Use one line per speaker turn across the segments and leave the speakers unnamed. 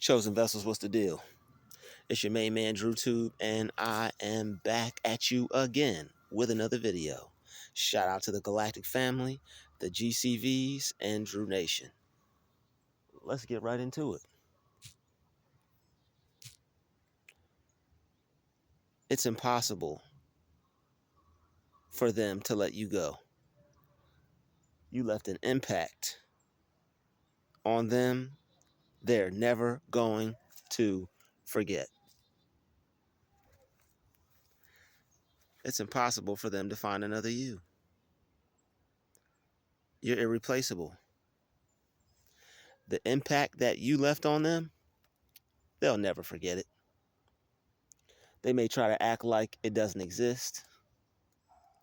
Chosen Vessels, what's the deal? It's your main man, Druuill, and I am back at you again with another video. Shout out to the Galactic family, the GCVs, and Drew Nation. Let's get right into it. It's impossible for them to let you go. You left an impact on them they're never going to forget. It's impossible for them to find another you. You're irreplaceable. The impact that you left on them, they'll never forget it. They may try to act like it doesn't exist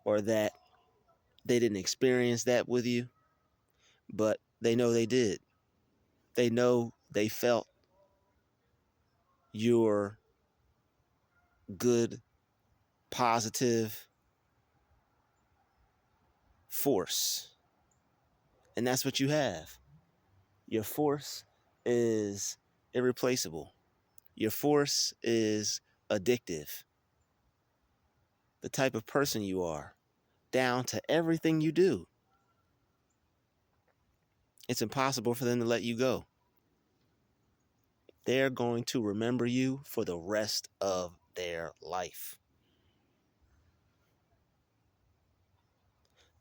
or that they didn't experience that with you, but they know they did. They know they felt your good, positive force. And that's what you have. Your force is irreplaceable. Your force is addictive. The type of person you are, down to everything you do. It's impossible for them to let you go. They're going to remember you for the rest of their life.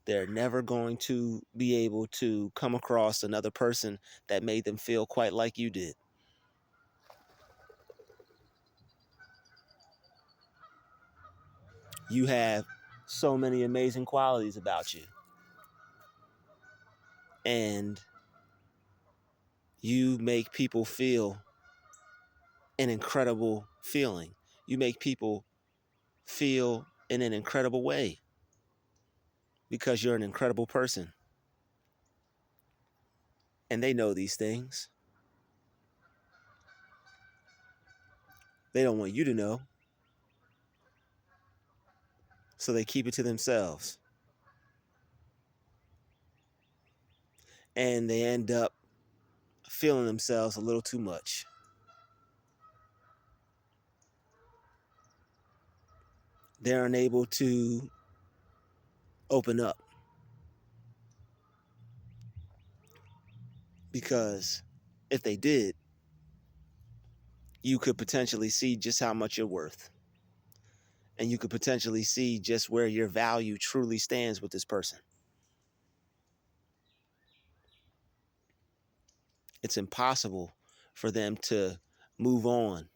They're never going to be able to come across another person that made them feel quite like you did. You have so many amazing qualities about you. And you make people feel an incredible feeling. You make people feel in an incredible way because you're an incredible person. And they know these things. They don't want you to know. So they keep it to themselves. And they end up feeling themselves a little too much. They're unable to open up because if they did, you could potentially see just how much you're worth. And you could potentially see just where your value truly stands with this person. It's impossible for them to move on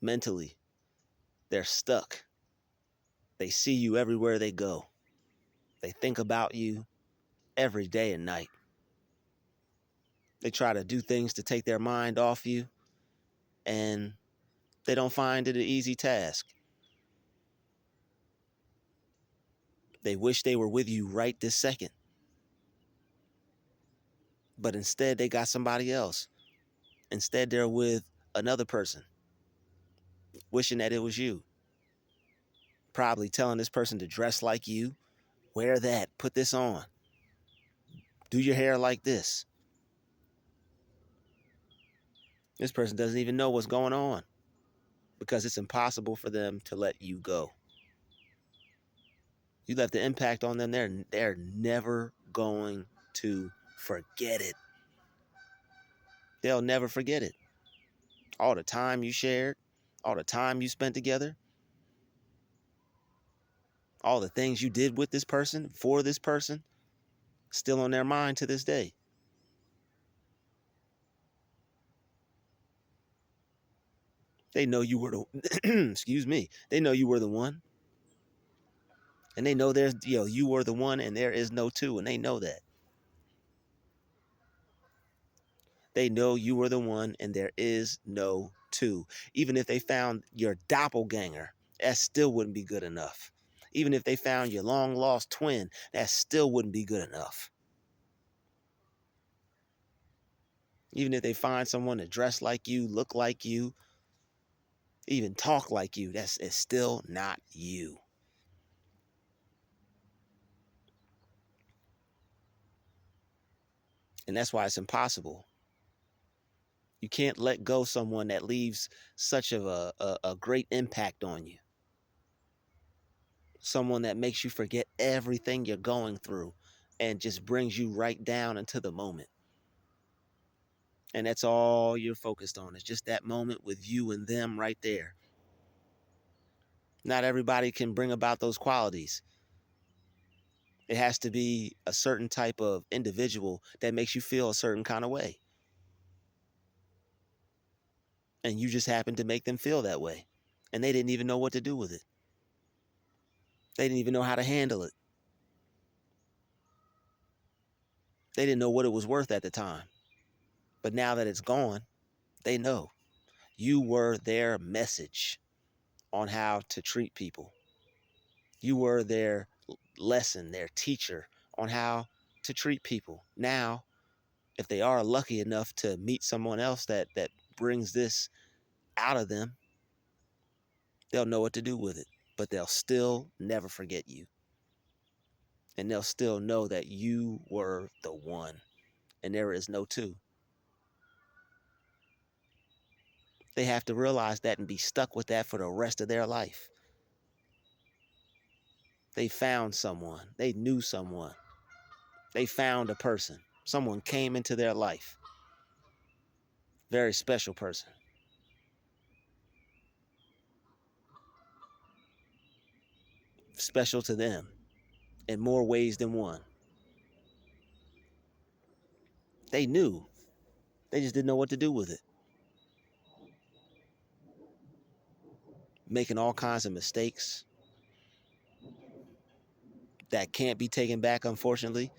mentally. They're stuck. They see you everywhere they go. They think about you every day and night. They try to do things to take their mind off you, and they don't find it an easy task. They wish they were with you right this second. But instead, they got somebody else. Instead, they're with another person, wishing that it was you. Probably telling this person to dress like you, wear that, put this on, do your hair like this. This person doesn't even know what's going on because it's impossible for them to let you go. You left the impact on them. They're never going to forget it. They'll never forget it. All the time you shared, all the time you spent together, all the things you did with this person, for this person, still on their mind to this day. They know you were the excuse me. They know you were the one. And they know you were the one and there is no two, and they know that. They know you were the one and there is no two. Even if they found your doppelganger, that still wouldn't be good enough. Even if they found your long lost twin, that still wouldn't be good enough. Even if they find someone that dress like you, look like you, even talk like you, it's still not you. And that's why it's impossible You can't let go someone that leaves such of a great impact on you. Someone that makes you forget everything you're going through and just brings you right down into the moment. And that's all you're focused on. It's just that moment with you and them right there. Not everybody can bring about those qualities. It has to be a certain type of individual that makes you feel a certain kind of way. And you just happen to make them feel that way. And they didn't even know what to do with it. They didn't even know how to handle it. They didn't know what it was worth at the time. But now that it's gone, they know. You were their message on how to treat people. You were their lesson, their teacher on how to treat people. Now, if they are lucky enough to meet someone else that brings this out of them, they'll know what to do with it. But they'll still never forget you. And they'll still know that you were the one. And there is no two. They have to realize that and be stuck with that for the rest of their life. They found someone. They knew someone. They found a person. Someone came into their life. Very special person. Special to them in more ways than one. They knew. They just didn't know what to do with it. Making all kinds of mistakes that can't be taken back, unfortunately.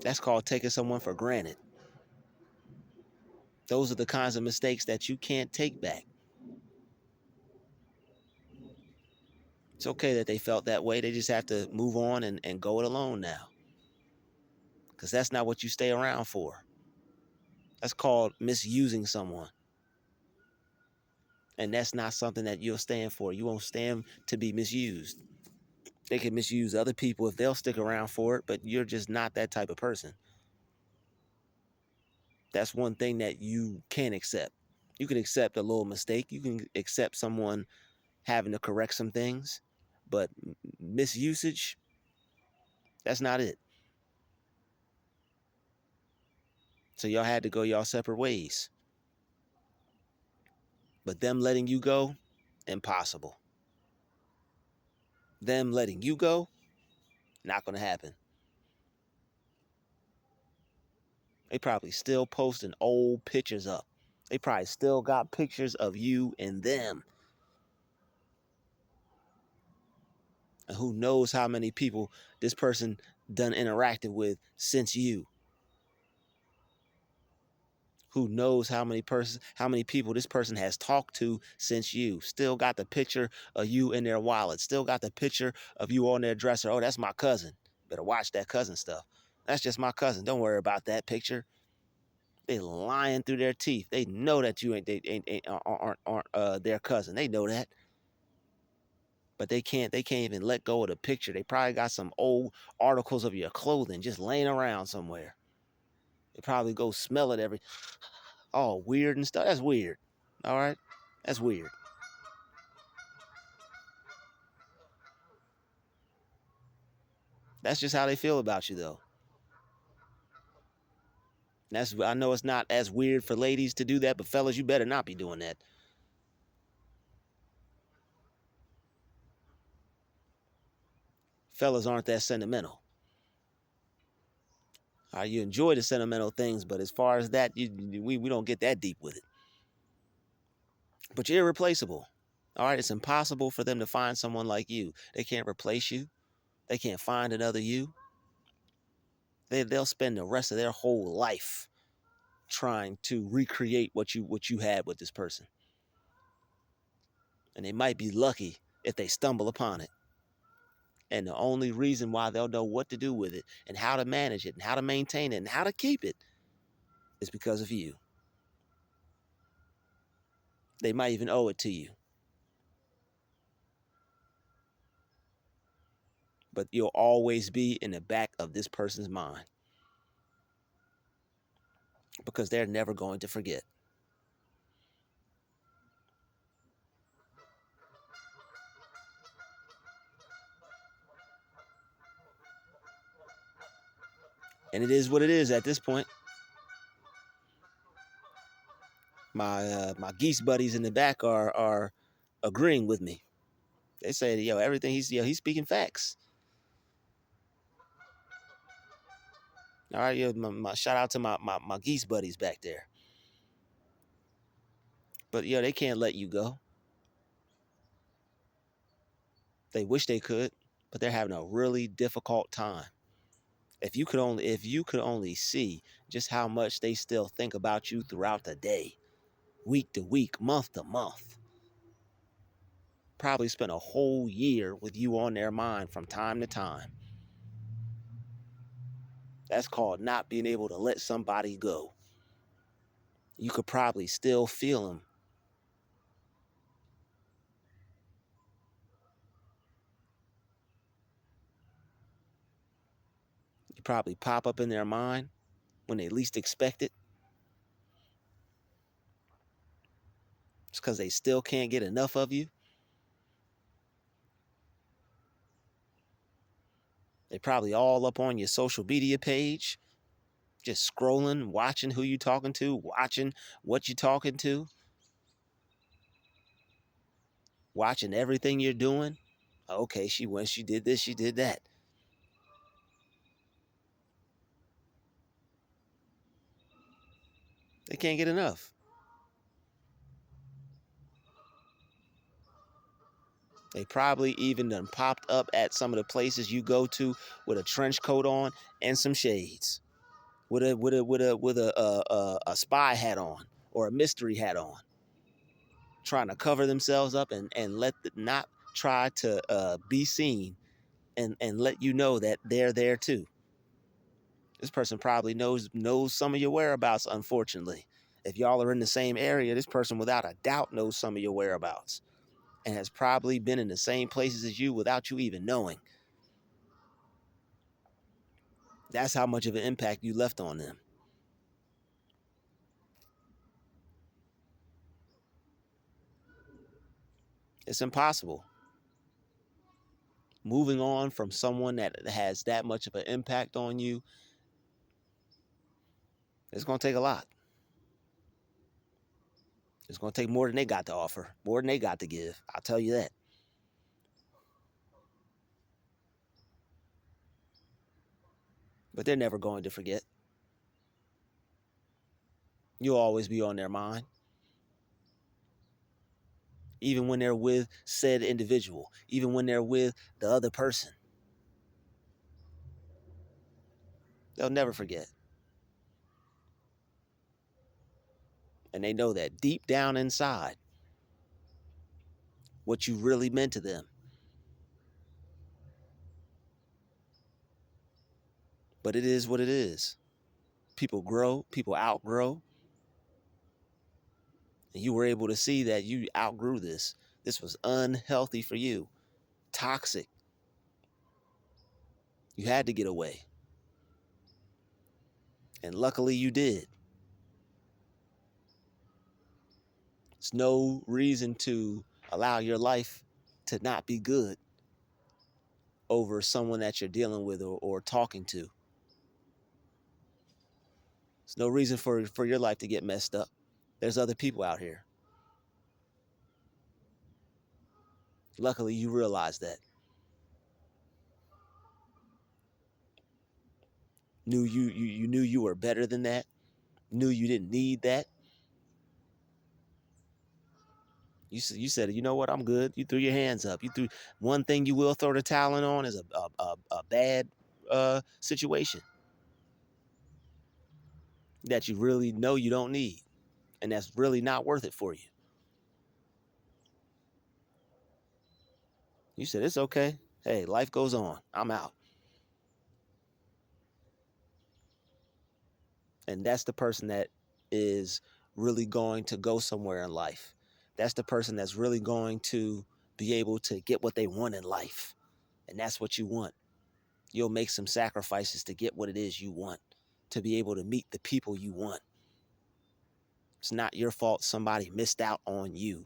That's called taking someone for granted. Those are the kinds of mistakes that you can't take back. It's okay that they felt that way. They just have to move on and go it alone now. Because that's not what you stay around for. That's called misusing someone. And that's not something that you'll stand for. You won't stand to be misused. They can misuse other people if they'll stick around for it, but you're just not that type of person. That's one thing that you can't accept. You can accept a little mistake. You can accept someone having to correct some things, but misusage, that's not it. So y'all had to go y'all separate ways. But them letting you go, impossible. Them letting you go, not going to happen. They probably still posting old pictures up. They probably still got pictures of you and them. And who knows how many people this person done interacted with since you. Who knows how many people this person has talked to since you. Still got the picture of you in their wallet. Still got the picture of you on their dresser. Oh, that's my cousin. Better watch that cousin stuff. That's just my cousin. Don't worry about that picture. They lying through their teeth. They know that you aren't their cousin. They know that. But they can't even let go of the picture. They probably got some old articles of your clothing just laying around somewhere. They probably go smell it all weird and stuff. That's weird. All right? That's weird. That's just how they feel about you, though. I know it's not as weird for ladies to do that, but fellas, you better not be doing that. Fellas aren't that sentimental. You enjoy the sentimental things, but as far as that, we don't get that deep with it. But you're irreplaceable. All right, it's impossible for them to find someone like you. They can't replace you. They can't find another you. They'll spend the rest of their whole life trying to recreate what you had with this person. And they might be lucky if they stumble upon it. And the only reason why they'll know what to do with it and how to manage it and how to maintain it and how to keep it is because of you. They might even owe it to you. But you'll always be in the back of this person's mind. because they're never going to forget. And it is what it is at this point. My geese buddies in the back are agreeing with me. They say, yo, everything he's speaking facts. All right, yo, my shout out to my geese buddies back there. But yo, they can't let you go. They wish they could, but they're having a really difficult time. If you could only see just how much they still think about you throughout the day, week to week, month to month. Probably spent a whole year with you on their mind from time to time. That's called not being able to let somebody go. You could probably still feel them. You probably pop up in their mind when they least expect it. It's because they still can't get enough of you. They probably all up on your social media page, just scrolling, watching who you talking to, watching what you talking to, watching everything you're doing. Okay, she went, she did this, she did that. They can't get enough. They probably even done popped up at some of the places you go to with a trench coat on and some shades, with a spy hat on or a mystery hat on, trying to cover themselves up and not try to be seen and let you know that they're there too. This person probably knows some of your whereabouts, unfortunately. If y'all are in the same area, this person without a doubt knows some of your whereabouts and has probably been in the same places as you without you even knowing. That's how much of an impact you left on them. It's impossible. Moving on from someone that has that much of an impact on you, it's going to take a lot. It's going to take more than they got to offer, more than they got to give. I'll tell you that. But they're never going to forget. You'll always be on their mind, even when they're with said individual, even when they're with the other person. They'll never forget. And they know that deep down inside, what you really meant to them. But it is what it is. People grow, people outgrow. And you were able to see that you outgrew this. This was unhealthy for you, toxic. You had to get away. And luckily you did. There's no reason to allow your life to not be good over someone that you're dealing with or talking to. There's no reason for your life to get messed up. There's other people out here. Luckily, you realize that. You knew you were better than that. Knew you didn't need that. You said, you know what, I'm good. You threw your hands up. You threw one thing you will throw the towel in on is a bad situation that you really know you don't need, and that's really not worth it for you. You said it's okay. Hey, life goes on. I'm out. And that's the person that is really going to go somewhere in life. That's the person that's really going to be able to get what they want in life. And that's what you want. You'll make some sacrifices to get what it is you want, to be able to meet the people you want. It's not your fault somebody missed out on you.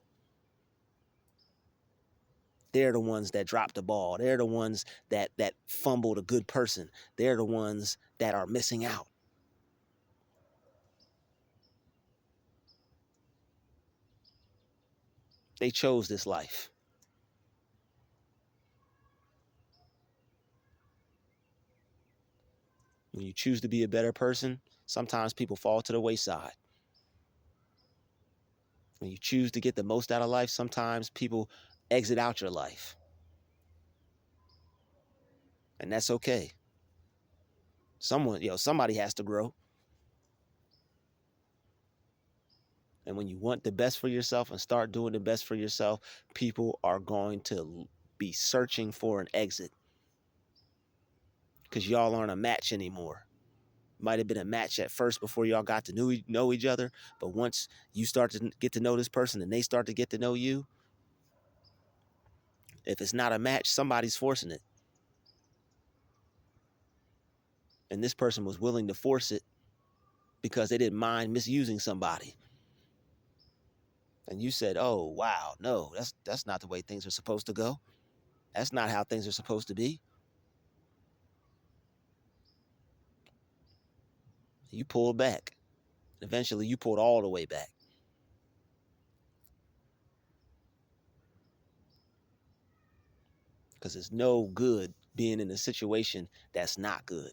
They're the ones that dropped the ball. They're the ones that fumbled a good person. They're the ones that are missing out. They chose this life. When you choose to be a better person, sometimes people fall to the wayside. When you choose to get the most out of life, sometimes people exit out your life. And that's okay. Somebody has to grow. And when you want the best for yourself and start doing the best for yourself, people are going to be searching for an exit because y'all aren't a match anymore. Might have been a match at first before y'all got to know each other, but once you start to get to know this person and they start to get to know you, if it's not a match, somebody's forcing it. And this person was willing to force it because they didn't mind misusing somebody. And you said, "Oh, wow, no, that's not the way things are supposed to go. That's not how things are supposed to be." You pulled back. Eventually, you pulled all the way back. Because it's no good being in a situation that's not good.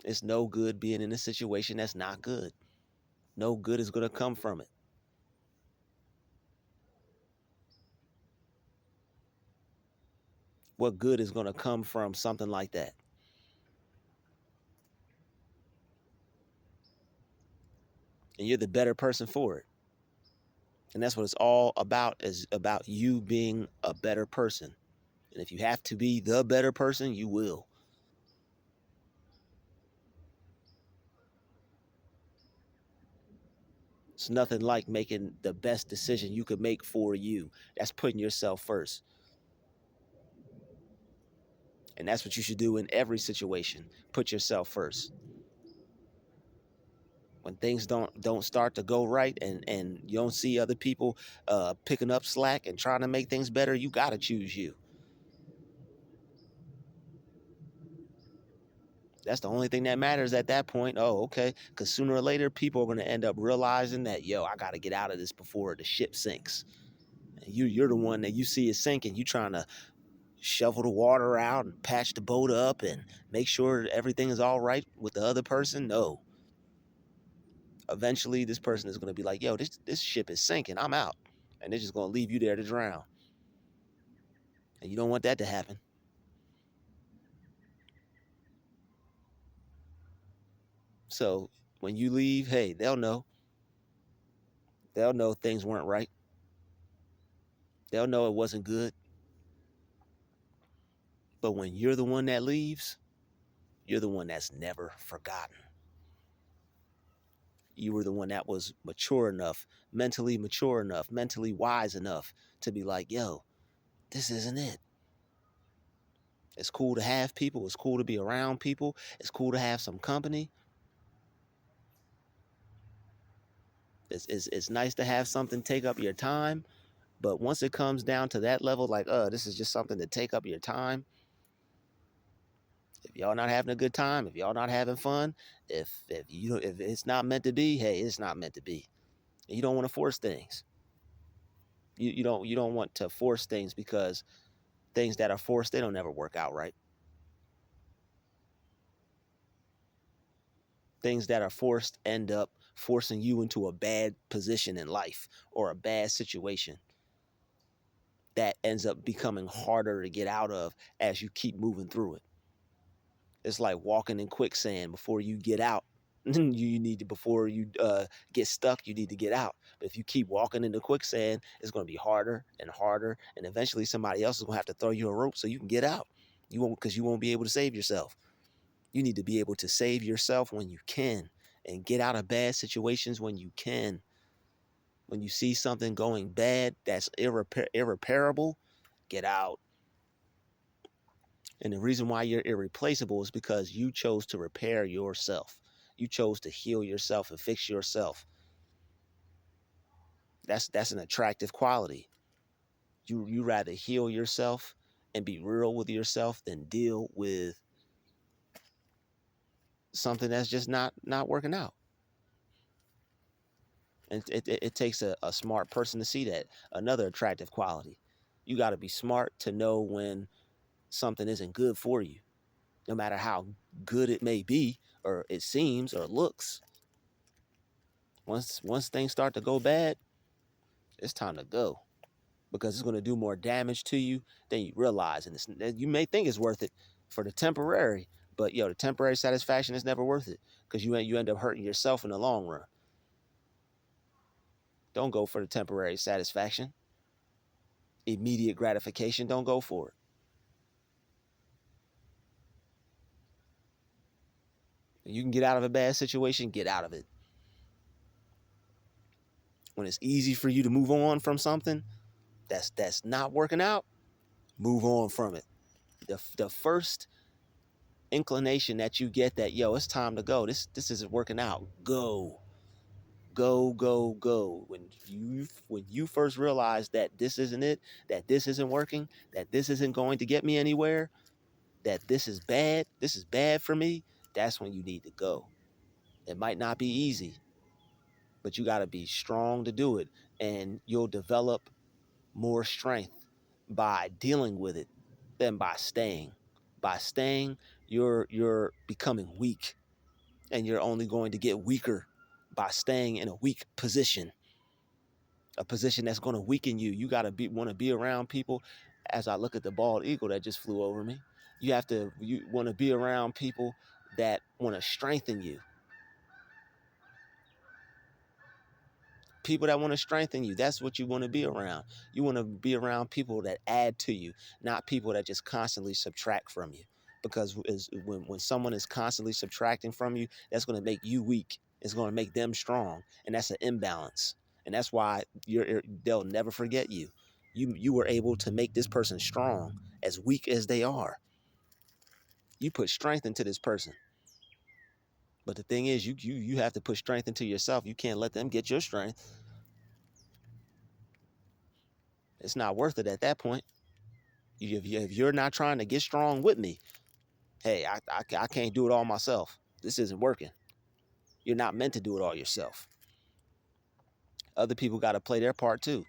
It's no good being in a situation that's not good. No good is going to come from it. What good is going to come from something like that? And you're the better person for it. And that's what it's all about, is about you being a better person. And if you have to be the better person, you will. It's nothing like making the best decision you could make for you. That's putting yourself first. And that's what you should do in every situation. Put yourself first. When things don't start to go right, and you don't see other people picking up slack and trying to make things better, you got to choose you. That's the only thing that matters at that point. Oh, okay. Because sooner or later, people are going to end up realizing that, yo, I got to get out of this before the ship sinks. And you're the one that you see is sinking. You trying to shovel the water out and patch the boat up and make sure everything is all right with the other person. No. Eventually, this person is going to be like, yo, this ship is sinking. I'm out. And they're just going to leave you there to drown. And you don't want that to happen. So when you leave, hey, they'll know. They'll know things weren't right. They'll know it wasn't good. But when you're the one that leaves, you're the one that's never forgotten. You were the one that was mature enough, mentally wise enough to be like, yo, this isn't it. It's cool to have people. It's cool to be around people. It's cool to have some company. It's nice to have something take up your time. But once it comes down to that level, like, this is just something to take up your time. If y'all not having a good time, if y'all not having fun, if it's not meant to be, hey, it's not meant to be. And you don't want to force things. You don't want to force things, because things that are forced, they don't ever work out right. Things that are forced end up forcing you into a bad position in life or a bad situation that ends up becoming harder to get out of as you keep moving through it. It's like walking in quicksand. Before you get out, you need to, before you get stuck, you need to get out. But if you keep walking into quicksand, it's going to be harder and harder, and eventually somebody else is going to have to throw you a rope so you can get out. You won't, because you won't be able to save yourself. You need to be able to save yourself when you can, and get out of bad situations when you can. When you see something going bad that's irreparable, get out. And the reason why you're irreplaceable is because you chose to repair yourself. You chose to heal yourself and fix yourself. That's an attractive quality. You rather heal yourself and be real with yourself than deal with something that's just not working out. And it takes a smart person to see that. Another attractive quality. You got to be smart to know when something isn't good for you, no matter how good it may be, or it seems, or looks. Once things start to go bad, it's time to go, because it's going to do more damage to you than you realize. And you may think it's worth it for the temporary, but the temporary satisfaction is never worth it, because you end up hurting yourself in the long run. Don't go for the temporary satisfaction, immediate gratification. Don't go for it. You can get out of a bad situation, get out of it. When it's easy for you to move on from something that's not working out, move on from it. The first inclination that you get that, it's time to go, this isn't working out, go. Go, go, go. When you first realize that this isn't it, that this isn't working, that this isn't going to get me anywhere, that this is bad for me, that's when you need to go. It might not be easy, but you got to be strong to do it, and you'll develop more strength by dealing with it than by staying. By staying, you're becoming weak, and you're only going to get weaker by staying in a weak position, a position that's going to weaken you. You got to want to be around people. As I look at the bald eagle that just flew over me, you want to be around people that want to strengthen you. People that want to strengthen you, that's what you want to be around. You want to be around people that add to you, not people that just constantly subtract from you. Because when someone is constantly subtracting from you, that's going to make you weak. It's going to make them strong, and that's an imbalance. And that's why they'll never forget you. You were able to make this person strong, as weak as they are. You put strength into this person. But the thing is, you have to put strength into yourself. You can't let them get your strength. It's not worth it at that point. If you're not trying to get strong with me, hey, I can't do it all myself. This isn't working. You're not meant to do it all yourself. Other people got to play their part too.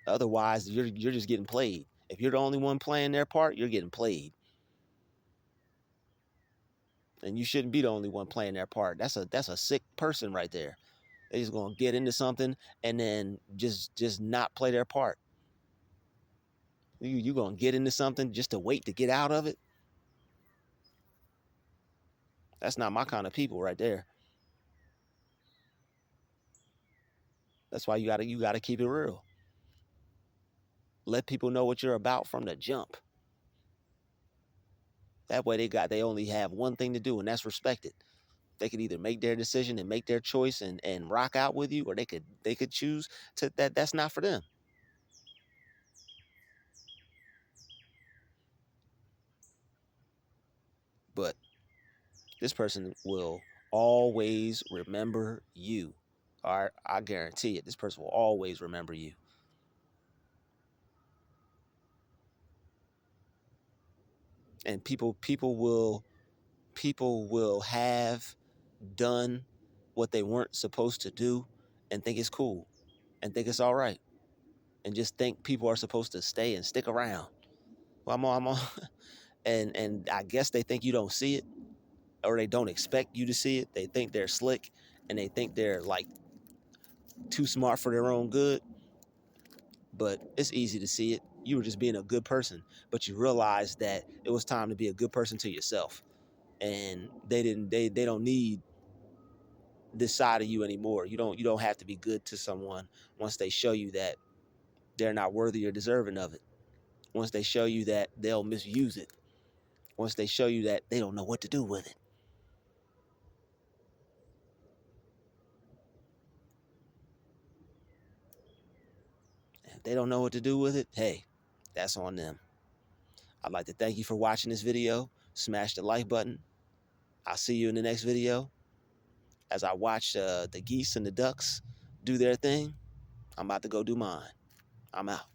Otherwise, you're just getting played. If you're the only one playing their part, you're getting played. And you shouldn't be the only one playing their part. That's a sick person right there. They're just gonna get into something and then just not play their part. You gonna get into something just to wait to get out of it? That's not my kind of people right there. That's why you gotta keep it real. Let people know what you're about from the jump. That way they only have one thing to do, and that's respect it. They could either make their decision and make their choice and rock out with you, or they could choose to that's not for them. But this person will always remember you. All right, I guarantee it. This person will always remember you. And people will have done what they weren't supposed to do and think it's cool and think it's all right and just think people are supposed to stay and stick around. Well, I'm on. And I guess they think you don't see it, or they don't expect you to see it. They think they're slick, and they think they're like too smart for their own good. But it's easy to see it. You were just being a good person, but you realized that it was time to be a good person to yourself. And they don't need this side of you anymore. You don't have to be good to someone once they show you that they're not worthy or deserving of it. Once they show you that they'll misuse it. Once they show you that they don't know what to do with it. If they don't know what to do with it, hey, that's on them. I'd like to thank you for watching this video. Smash the like button. I'll see you in the next video. As I watch the geese and the ducks do their thing, I'm about to go do mine. I'm out.